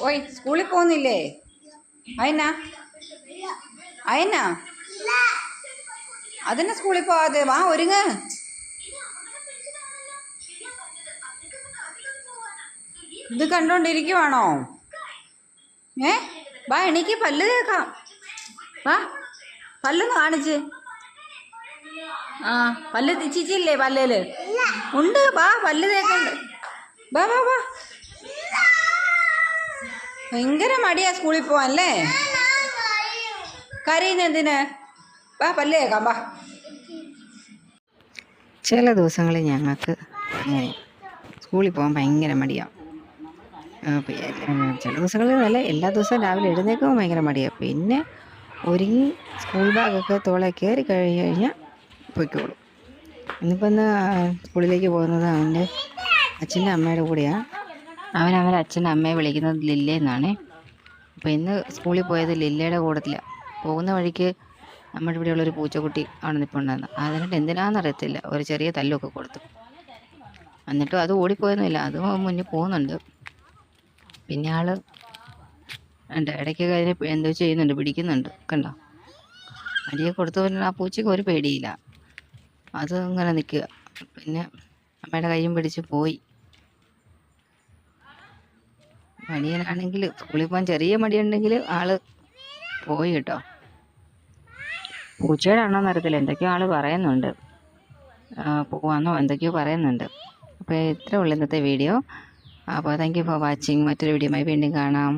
ഓയ് സ്കൂളിൽ പോകുന്നില്ലേ? അയനാ അയനാ അതിനെ സ്കൂളിൽ പോവാതെ വാ ഒരുങ്ങ്. ഇത് കണ്ടോണ്ടിരിക്കുവാണോ? വാ എനിക്ക് പല്ല് തേക്കാം. വാ പല്ലൊന്ന് കാണിച്ച്. ആ പല്ല് ചിച്ചില്ലേ പല്ലേല്? ഉണ്ട്, വാ പല്ല് തേക്കണ്ട്. വാ വാ വാ. ഭയങ്കര മടിയാ സ്കൂളിൽ പോവാനല്ലേ? കരയുന്ന എന്തിന്? വാ പല്ല് തേക്കാം വാ. ചില ദിവസങ്ങളിൽ ഞങ്ങൾക്ക് അങ്ങനെ സ്കൂളിൽ പോകാൻ ഭയങ്കര മടിയാണ്. ചില ദിവസങ്ങളിൽ നല്ല എല്ലാ ദിവസവും രാവിലെ എഴുന്നേൽക്കുമ്പോൾ ഭയങ്കര മടിയാണ്. പിന്നെ ഒരുങ്ങി സ്കൂൾ ബാഗൊക്കെ തോളെ കയറി കഴിഞ്ഞാൽ പൊയ്ക്കോളും. ഇന്നിപ്പോൾ സ്കൂളിലേക്ക് പോകുന്നത് അവൻ്റെ അച്ഛൻ്റെ അമ്മയുടെ കൂടെയാണ്. അവൻ്റെ അച്ഛൻ്റെ അമ്മയെ വിളിക്കുന്നത് ലില്ല എന്നാണ്. അപ്പോൾ ഇന്ന് സ്കൂളിൽ പോയത് ലില്ലയുടെ കൂട്ടത്തിലാണ്. പോകുന്ന വഴിക്ക് നമ്മുടെ ഇവിടെയുള്ളൊരു പൂച്ചക്കുട്ടി അവിടെ നിൽപ്പുണ്ടായിരുന്നു. അതിനിട്ട് എന്തിനാണെന്നറിയത്തില്ല ഒരു ചെറിയ തല്ലൊക്കെ കൊടുത്തു. എന്നിട്ടും അത് ഓടിപ്പോയൊന്നുമില്ല, അത് മുന്നിൽ പോകുന്നുണ്ട്. പിന്നെ ആള് ഇടയ്ക്കൊക്കെ അതിനെ എന്തോ ചെയ്യുന്നുണ്ട്, പിടിക്കുന്നുണ്ട്. കണ്ടോ, അടിയെ കൊടുത്തു. പിന്നെ ആ പൂച്ചയ്ക്ക് ഒരു പേടിയില്ല, അത് ഇങ്ങനെ നിൽക്കുക. പിന്നെ അമ്മയുടെ കൈയും പിടിച്ച് പോയി. മടിയനാണെങ്കിൽ സ്കൂളിൽ പോകാൻ ചെറിയ മടിയുണ്ടെങ്കിൽ ആള് പോയി കേട്ടോ. പൂച്ചയുടെ ആണോന്ന് അറിയത്തില്ല, എന്തൊക്കെയോ ആള് പറയുന്നുണ്ട്, പോവാന്നോ എന്തൊക്കെയോ പറയുന്നുണ്ട്. അപ്പോൾ ഇത്രേ ഉള്ളൂ ഇന്നത്തെ വീഡിയോ. അപ്പോൾ താങ്ക് യു ഫോർ വാച്ചിങ്. മറ്റൊരു വീഡിയോയുമായി വീണ്ടും കാണാം.